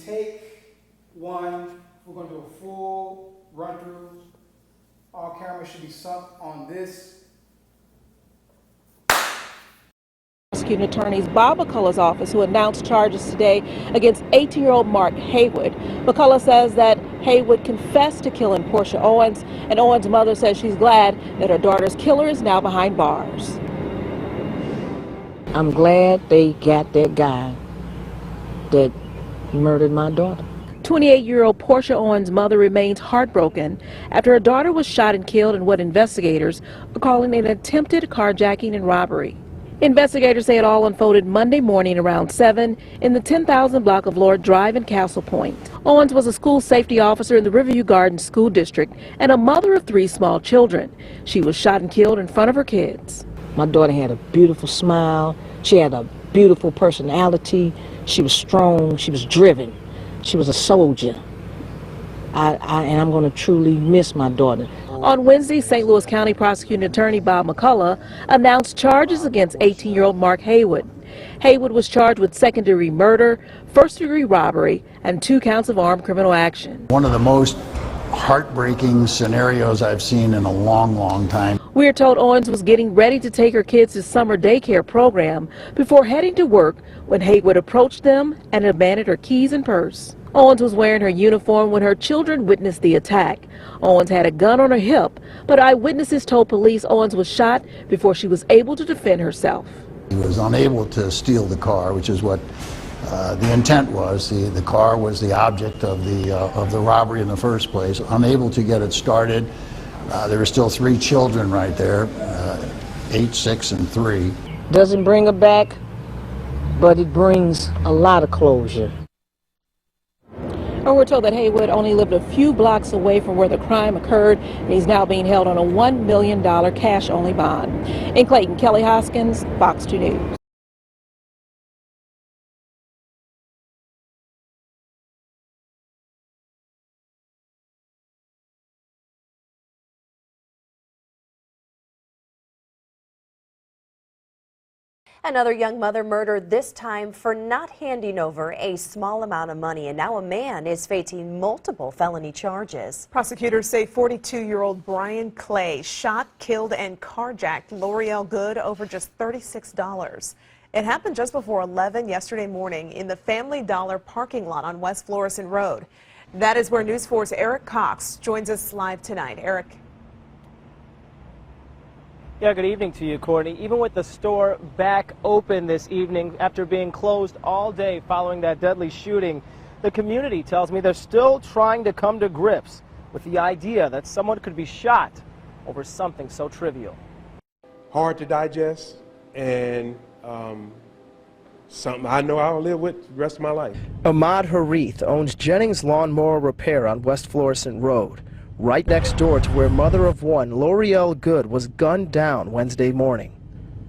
take one, we're going to do a full run through. All cameras should be sunk on this. Prosecuting attorneys Bob McCullough's office, who announced charges today against 18-year-old Mark Haywood. McCullough says that Haywood confessed to killing Porsha Owens, and Owens' mother says she's glad that her daughter's killer is now behind bars. I'm glad they got that guy that murdered my daughter. 28-year-old Porsha Owens' mother remains heartbroken after her daughter was shot and killed in what investigators are calling an attempted carjacking and robbery. Investigators say it all unfolded Monday morning around 7 in the 10,000 block of Lord Drive in Castle Point. Owens was a school safety officer in the Riverview Gardens School District and a mother of 3 small children. She was shot and killed in front of her kids. My daughter had a beautiful smile. She had a beautiful personality. She was strong. She was driven. She was a soldier. And I'm going to truly miss my daughter. On Wednesday, St. Louis County Prosecuting Attorney Bob McCullough announced charges against 18-year-old Mark Haywood. Haywood was charged with second-degree murder, first-degree robbery, and 2 counts of armed criminal action. One of the most heartbreaking scenarios I've seen in a long, long time. We are told Owens was getting ready to take her kids to summer daycare program before heading to work when Haywood approached them and demanded her keys and purse. Owens was wearing her uniform when her children witnessed the attack. Owens had a gun on her hip, but eyewitnesses told police Owens was shot before she was able to defend herself. He was unable to steal the car, which is what the intent was. The car was the object of the robbery in the first place. Unable to get it started. There were still 3 children right there, 8, 6, and 3. Doesn't bring her back, but it brings a lot of closure. And we're told that Haywood only lived a few blocks away from where the crime occurred, and he's now being held on a $1 million cash-only bond. In Clayton, Kelly Hoskins, Fox 2 News. Another young mother murdered, this time for not handing over a small amount of money, and now a man is facing multiple felony charges. Prosecutors say 42-year-old Brian Clay shot, killed, and carjacked L'Oreal Good over just $36. It happened just before 11 yesterday morning in the Family Dollar parking lot on West Florissant Road. That is where News 4's Eric Cox joins us live tonight. Eric. Yeah, good evening to you, Courtney. Even with the store back open this evening after being closed all day following that deadly shooting, the community tells me they're still trying to come to grips with the idea that someone could be shot over something so trivial. Hard to digest, and something I know I'll live with the rest of my life. Ahmad Harith owns Jennings Lawnmower Repair on West Florissant Road, right next door to where mother of one, L'Oreal Good, was gunned down Wednesday morning.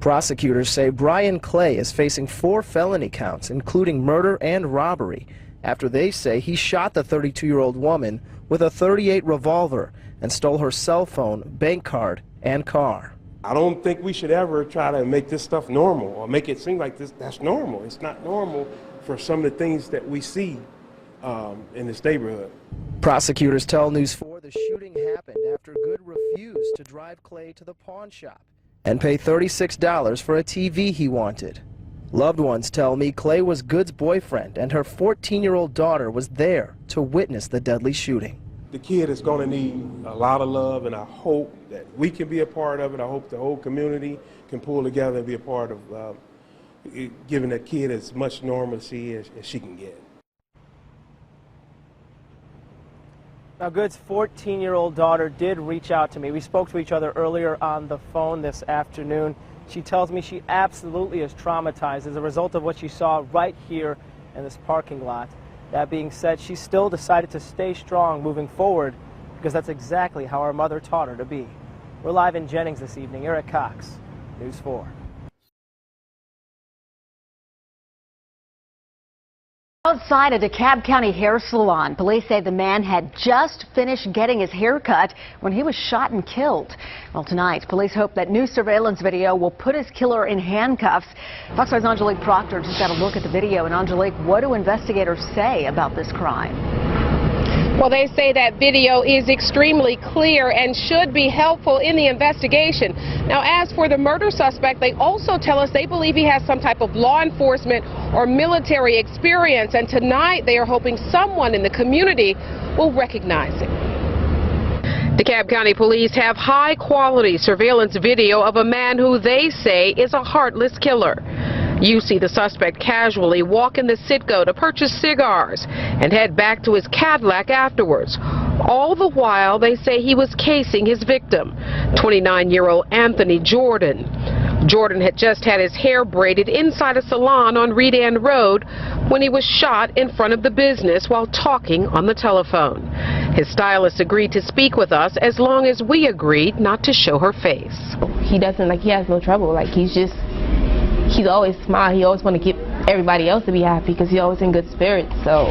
Prosecutors say Brian Clay is facing 4 felony counts, including murder and robbery, after they say he shot the 32-year-old woman with a .38 revolver and stole her cell phone, bank card, and car. I don't think we should ever try to make this stuff normal or make it seem like that's normal. It's not normal for some of the things that we see in this neighborhood. Prosecutors tell News 4 the shooting happened after Good refused to drive Clay to the pawn shop and pay $36 for a TV he wanted. Loved ones tell me Clay was Good's boyfriend and her 14-year-old daughter was there to witness the deadly shooting. The kid is going to need a lot of love, and I hope that we can be a part of it. I hope the whole community can pull together and be a part of giving that kid as much normalcy as she can get. Now, Good's 14-year-old daughter did reach out to me. We spoke to each other earlier on the phone this afternoon. She tells me she absolutely is traumatized as a result of what she saw right here in this parking lot. That being said, she still decided to stay strong moving forward because that's exactly how her mother taught her to be. We're live in Jennings this evening. Eric Cox, News 4. Outside a DeKalb County hair salon, police say the man had just finished getting his hair cut when he was shot and killed. Well, tonight, police hope that new surveillance video will put his killer in handcuffs. Fox 5's Angelique Proctor just got a look at the video. And Angelique, what do investigators say about this crime? Well, they say that video is extremely clear and should be helpful in the investigation. Now, as for the murder suspect, they also tell us they believe he has some type of law enforcement or military experience, and tonight they are hoping someone in the community will recognize him. DeKalb County police have high-quality surveillance video of a man who they say is a heartless killer. You see the suspect casually walk in the Citgo to purchase cigars and head back to his Cadillac afterwards. All the while, they say he was casing his victim, 29-year-old Anthony Jordan. Jordan had just had his hair braided inside a salon on Redan Road when he was shot in front of the business while talking on the telephone. His stylist agreed to speak with us as long as we agreed not to show her face. He has no trouble. He's always smile. He always want to get everybody else to be happy because he's always in good spirits. So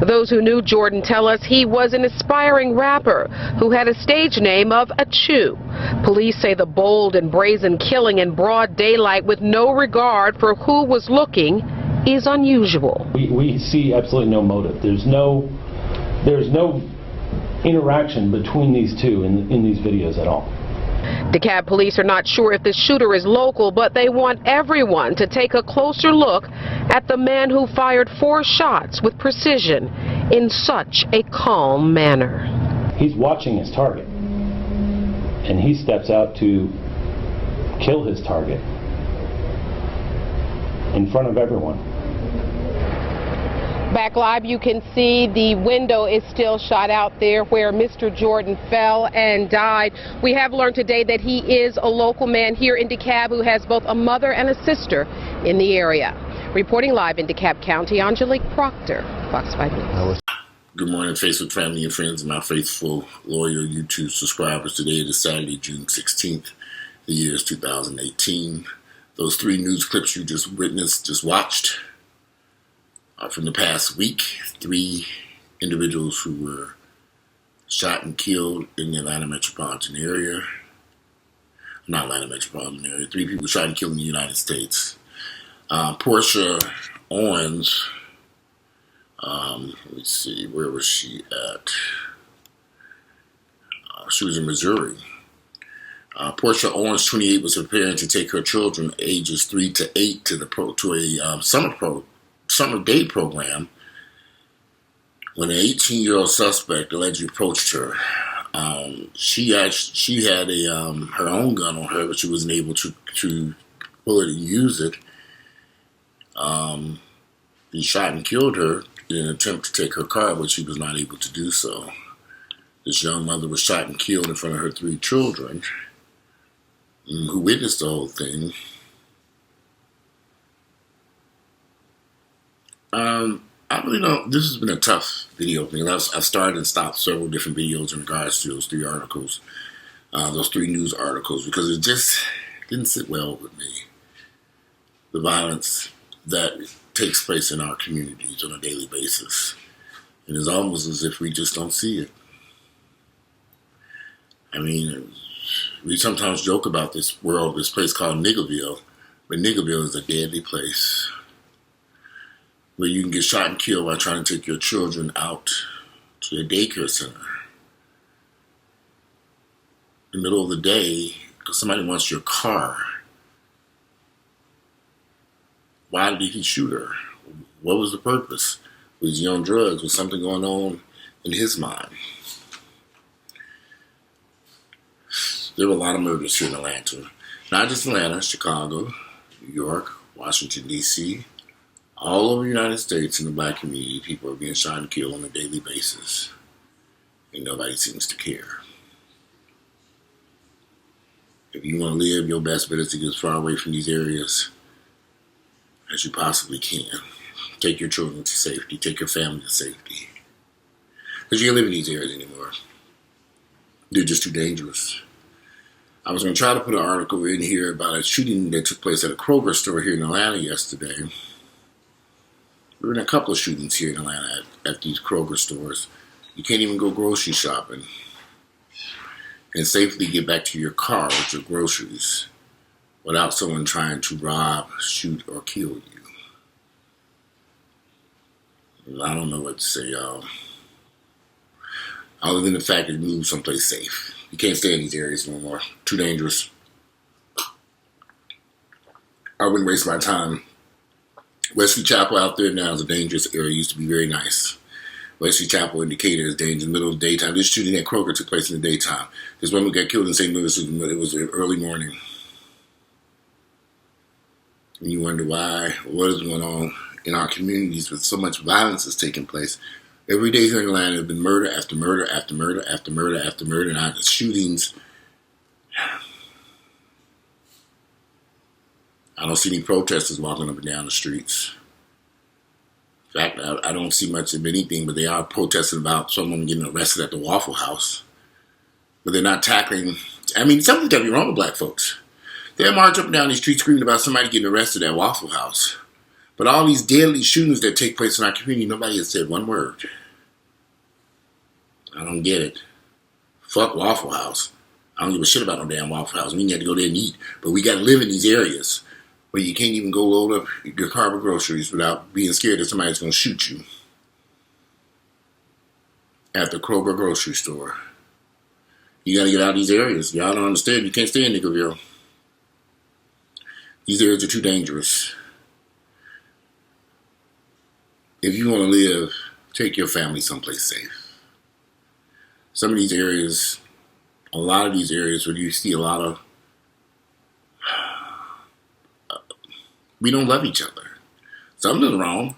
those who knew Jordan tell us he was an aspiring rapper who had a stage name of Achu. Police say the bold and brazen killing in broad daylight with no regard for who was looking is unusual. We see absolutely no motive. There's no interaction between these two in these videos at all. DeKalb police are not sure if the shooter is local, but they want everyone to take a closer look at the man who fired 4 shots with precision in such a calm manner. He's watching his target, and he steps out to kill his target in front of everyone. Back live, you can see the window is still shot out there where Mr. Jordan fell and died. We have learned today that he is a local man here in DeKalb who has both a mother and a sister in the area. Reporting live in DeKalb County, Angelique Proctor, Fox 5 News. Good morning, Facebook family and friends, and my faithful, loyal YouTube subscribers. Today is Saturday, June 16th. The year is 2018. Those 3 news clips you just watched, from the past week, 3 individuals who were shot and killed in the Atlanta metropolitan area. Not Atlanta metropolitan area. 3 people shot and killed in the United States. Porsha Owens, let me see, where was she at? She was in Missouri. Porsha Owens, 28, was preparing to take her children ages 3 to 8 to a summer day program when an 18-year-old suspect allegedly approached her. She had her own gun on her, but she wasn't able to pull it and use it. He shot and killed her in an attempt to take her car, but she was not able to do so. This young mother was shot and killed in front of her 3 children, who witnessed the whole thing. I really don't. This has been a tough video for me. I've started and stopped several different videos in regards to those 3 articles, those 3 news articles, because it just didn't sit well with me. The violence that takes place in our communities on a daily basis. And it's almost as if we just don't see it. I mean, we sometimes joke about this place called Niggaville, but Niggaville is a deadly place where you can get shot and killed by trying to take your children out to a daycare center in the middle of the day because somebody wants your car. Why did he shoot her? What was the purpose? Was he on drugs? Was something going on in his mind? There were a lot of murders here in Atlanta. Not just Atlanta, Chicago, New York, Washington, D.C., all over the United States in the black community, people are being shot and killed on a daily basis. And nobody seems to care. If you want to live, your best bet is to get as far away from these areas as you possibly can. Take your children to safety. Take your family to safety. Because you can't live in these areas anymore. They're just too dangerous. I was going to try to put an article in here about a shooting that took place at a Kroger store here in Atlanta yesterday. There have been a couple of shootings here in Atlanta at these Kroger stores. You can't even go grocery shopping and safely get back to your car with your groceries without someone trying to rob, shoot, or kill you. I don't know what to say, y'all. Other than the fact that you move someplace safe. You can't stay in these areas no more. Too dangerous. I wouldn't waste my time. Wesley Chapel out there now is a dangerous area. It used to be very nice. Wesley Chapel indicated as danger in the middle of the daytime. This shooting at Kroger took place in the daytime. This woman got killed in St. Louis. It was early morning. And you wonder why, what is going on in our communities with so much violence that's taking place. Every day here in Atlanta, there have been murder after murder after murder after murder after murder, and shootings. I don't see any protesters walking up and down the streets. In fact, I don't see much of anything, but they are protesting about someone getting arrested at the Waffle House. But they're not tackling. I mean, something's got to be wrong with black folks. They're marching up and down the street screaming about somebody getting arrested at Waffle House. But all these deadly shootings that take place in our community, nobody has said one word. I don't get it. Fuck Waffle House. I don't give a shit about no damn Waffle House. We got to go there and eat. But we got to live in these areas where you can't even go load up your car with groceries without being scared that somebody's going to shoot you at the Kroger grocery store. You got to get out of these areas. Y'all don't understand. You can't stay in Niggaville. These areas are too dangerous. If you want to live, take your family someplace safe. Some of these areas, a lot of these areas where you see a lot of, we don't love each other. Something's wrong.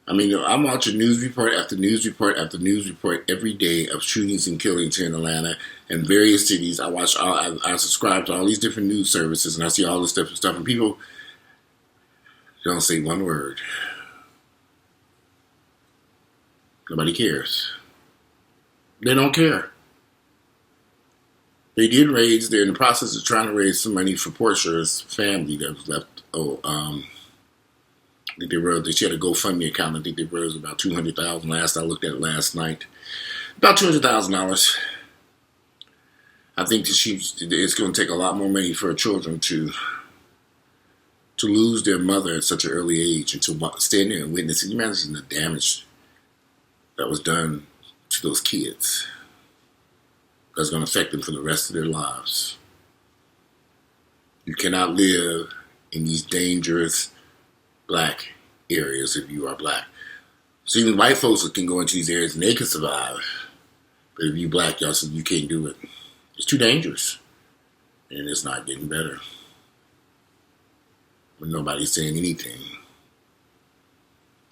I mean, I'm watching news report after news report after news report every day of shootings and killings here in Atlanta and various cities. I subscribe to all these different news services, and I see all this different stuff, and people don't say one word. Nobody cares. They don't care. They did raise, they're in the process of trying to raise some money for Porsha's family that was left. I think she had a GoFundMe account. I think they raised about $200,000 last I looked at it last night. About $200,000. I think that it's going to take a lot more money for her children to lose their mother at such an early age and to stand there and witness it. Can you imagine the damage that was done to those kids? That's going to affect them for the rest of their lives. You cannot live in these dangerous black areas if you are black. So even white folks can go into these areas and they can survive. But if you black, y'all said you can't do it. It's too dangerous. And it's not getting better. But nobody's saying anything.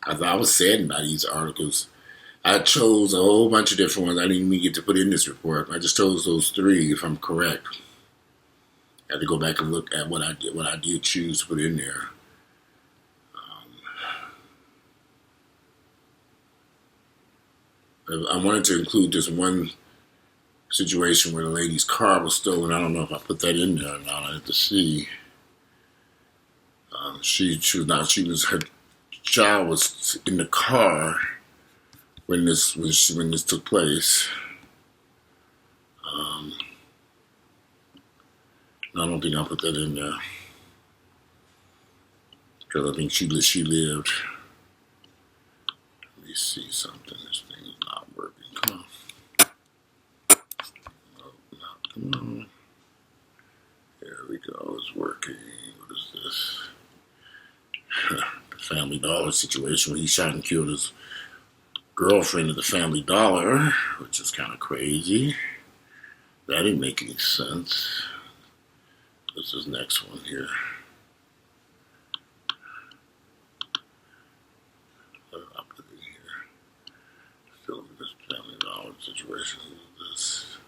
I was saddened by these articles. I chose a whole bunch of different ones. I didn't even get to put in this report. I just chose those three, if I'm correct. I had to go back and look at what I did choose to put in there. I wanted to include this one situation where the lady's car was stolen. I don't know if I put that in there or not. I have to see. Her child was in the car when this took place. I don't think I put that in there because I think she lived. Let me see something. This thing is not working. Come on. Come on. There we go. It's working. What is this? The Family Dollar situation where he shot and killed his girlfriend at the Family Dollar, which is kind of crazy. That didn't make any sense. This is next one here. I'll put it in here. Still this Family Dollar situation. This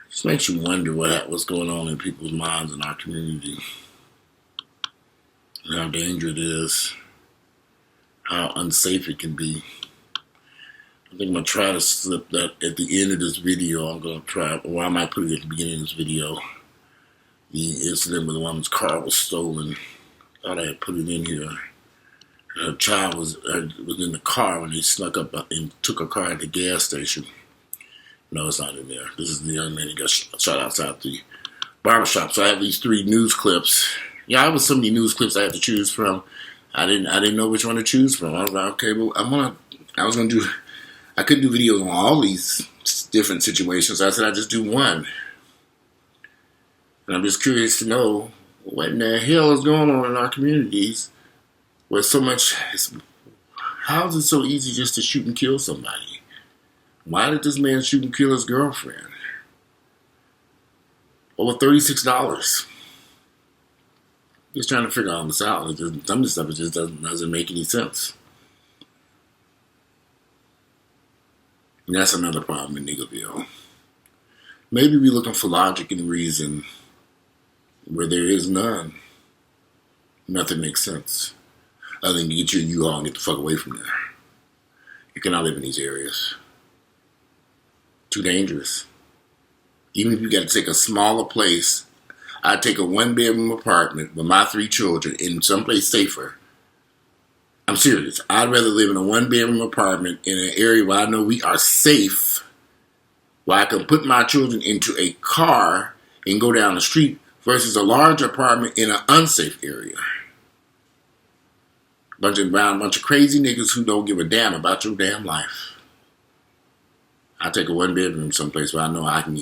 just makes you wonder what's going on in people's minds in our community. And how dangerous it is. How unsafe it can be. I think I'm going to try to slip that at the end of this video. I'm going to try, or I might put it at the beginning of this video. The incident where the woman's car was stolen Thought I had put it in here. Her child was in the car when they snuck up and took her car at the gas station. No, it's not in there. This is the young man who got shot outside the barbershop. So I have these 3 news clips. Yeah, I was so many news clips I had to choose from. I didn't know which one to choose from. I was like, okay, well, I couldn't do videos on all these different situations. So I said I'd just do one. And I'm just curious to know what in the hell is going on in our communities where so much, how is it so easy just to shoot and kill somebody? Why did this man shoot and kill his girlfriend? Over $36. Just trying to figure all this out. Some of this stuff just doesn't make any sense. And that's another problem in Niggaville. Maybe we're looking for logic and reason where there is none. Nothing makes sense. Other than you get your U-Haul and get the fuck away from there. You cannot live in these areas. Too dangerous. Even if you got to take a smaller place, I'd take a 1-bedroom apartment with my 3 children in someplace safer. I'm serious. I'd rather live in a 1-bedroom apartment in an area where I know we are safe, where I can put my children into a car and go down the street versus a large apartment in an unsafe area. Bunch of crazy niggas who don't give a damn about your damn life. I take a 1-bedroom someplace where I know I can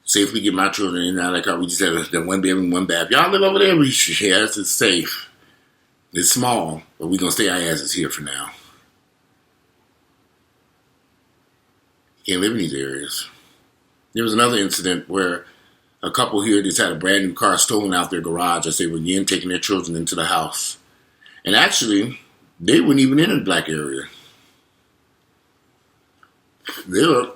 safely get my children in and out of the car. We just have that 1-bedroom, 1-bath. Y'all live over there? Yes, it's safe. It's small, but we're going to stay our asses here for now. Can't live in these areas. There was another incident where a couple here just had a brand new car stolen out their garage as they were again taking their children into the house. And actually, they weren't even in a black area. They were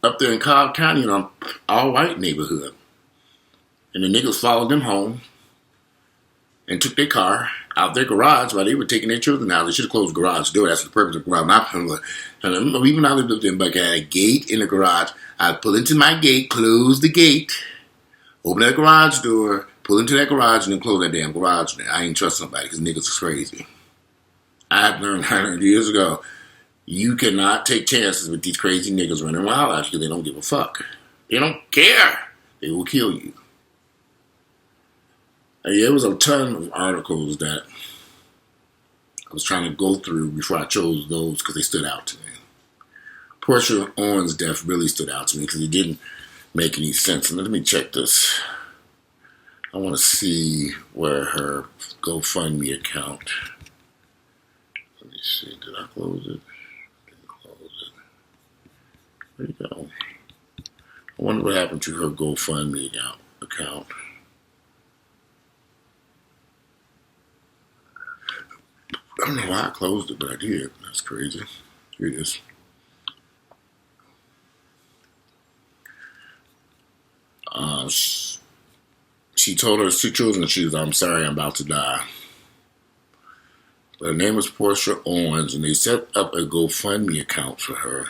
up there in Cobb County in an all-white neighborhood. And the niggas followed them home and took their car out their garage while they were taking their children out. They should have closed the garage door. That's the purpose of the garage. Even I lived up there in Buck, I had a gate in the garage. I'd pull into my gate, close the gate, open that garage door, pull into that garage, and then close that damn garage. I ain't trust somebody because niggas is crazy. I learned years ago, you cannot take chances with these crazy niggas running wild out here. They don't give a fuck. They don't care. They will kill you. There was a ton of articles that I was trying to go through before I chose those because they stood out to me. Porsha Owens' death really stood out to me because it didn't make any sense. And let me check this. I want to see where her GoFundMe account. Let me see. Did I close it? Didn't close it. Where'd it go? I wonder what happened to her GoFundMe account. I don't know why I closed it, but I did. That's crazy. Here it is. She told her 2 children, I'm sorry, I'm about to die. But her name was Porsha Owens, and they set up a GoFundMe account for her.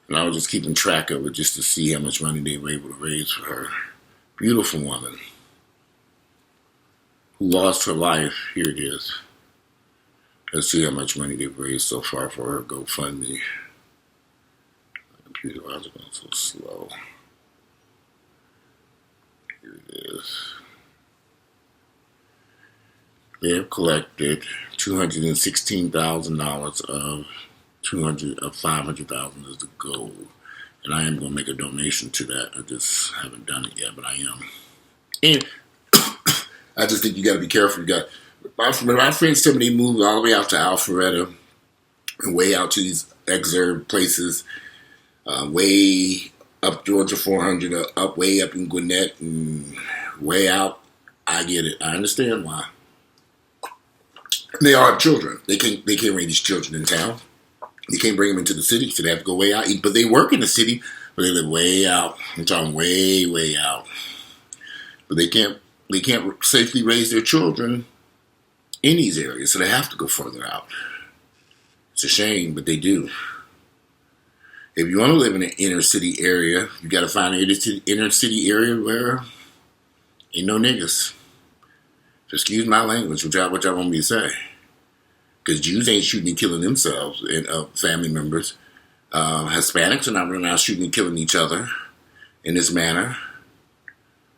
And I was just keeping track of it just to see how much money they were able to raise for her. Beautiful woman who lost her life. Here it is. Let's see how much money they've raised so far for her GoFundMe. My computer, why is it going so slow? Here it is. They have collected $216,000 of $500,000 is the goal. And I am going to make a donation to that. I just haven't done it yet, but I am. And I just think you got to be careful. My friends tell me they moved all the way out to Alpharetta and way out to these exurb places, way up Georgia 400, way up in Gwinnett, and way out. I get it. I understand why. They are children. They can't raise these children in town. They can't bring them into the city, so they have to go way out. But they work in the city, but they live way out. I'm talking way, way out. But they can't safely raise their children in these areas, so they have to go further out. It's a shame, but they do. If you want to live in an inner city area, you got to find an inner city area where ain't no niggas. Excuse my language, what y'all want me to say? Because Jews ain't shooting and killing themselves and family members. Hispanics are not running out shooting and killing each other in this manner.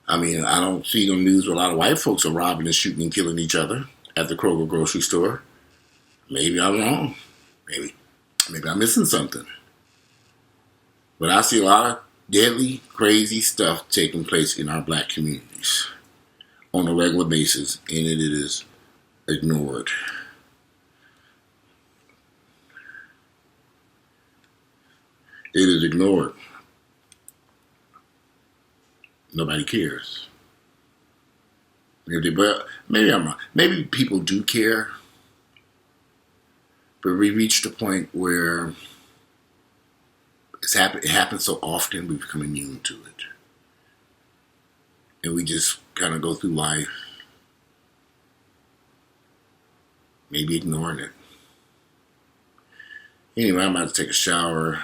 I mean, I don't see on the news where a lot of white folks are robbing and shooting and killing each other at the Kroger grocery store. Maybe I'm wrong. Maybe I'm missing something. But I see a lot of deadly, crazy stuff taking place in our black communities on a regular basis, and it is ignored. It is ignored. Nobody cares. But maybe I'm wrong. Maybe people do care, but we reached a point where it happens so often we become immune to it. And we just kind of go through life, maybe ignoring it. Anyway, I'm about to take a shower.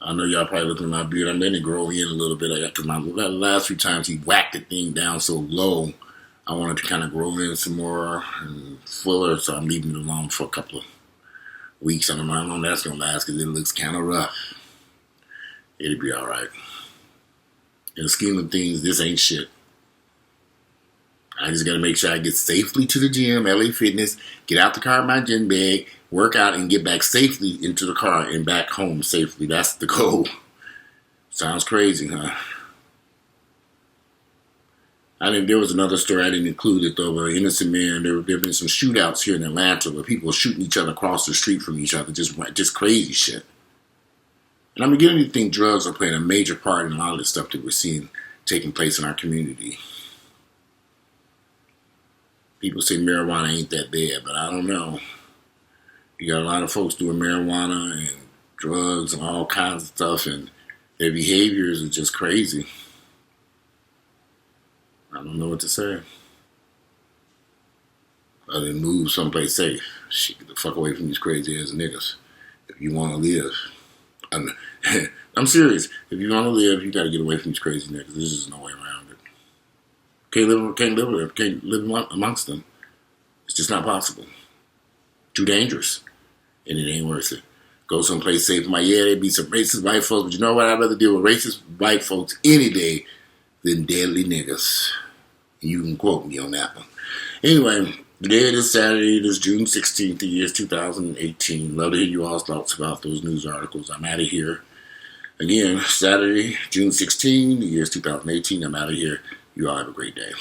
I know y'all probably looking at my beard. I'm letting it grow in a little bit. Because my last few times he whacked the thing down so low, I wanted to kind of grow in some more and fuller, so I'm leaving it alone for a couple of weeks. I don't know how long that's going to last because it looks kind of rough. It'll be all right. In the scheme of things, this ain't shit. I just got to make sure I get safely to the gym, LA Fitness, get out the car in my gym bag, work out, and get back safely into the car and back home safely. That's the goal. Sounds crazy, huh? There was another story I didn't include it though, but an innocent man, there have been some shootouts here in Atlanta where people are shooting each other across the street from each other, just crazy shit. And I'm beginning to think drugs are playing a major part in a lot of the stuff that we're seeing taking place in our community. People say marijuana ain't that bad, but I don't know. You got a lot of folks doing marijuana and drugs and all kinds of stuff, and their behaviors are just crazy. I don't know what to say. Other than move someplace safe. Shit, get the fuck away from these crazy ass niggas. If you want to live. I'm serious. If you want to live, you got to get away from these crazy niggas. There's just no way around it. Can't live amongst them. It's just not possible. Too dangerous. And it ain't worth it. Go someplace safe. There'd be some racist white folks, but you know what? I'd rather deal with racist white folks any day than deadly niggas. You can quote me on that one. Anyway, today is Saturday. It is June 16th. The year is 2018. Love to hear you all's thoughts about those news articles. I'm out of here. Again, Saturday, June 16th. The year is 2018. I'm out of here. You all have a great day.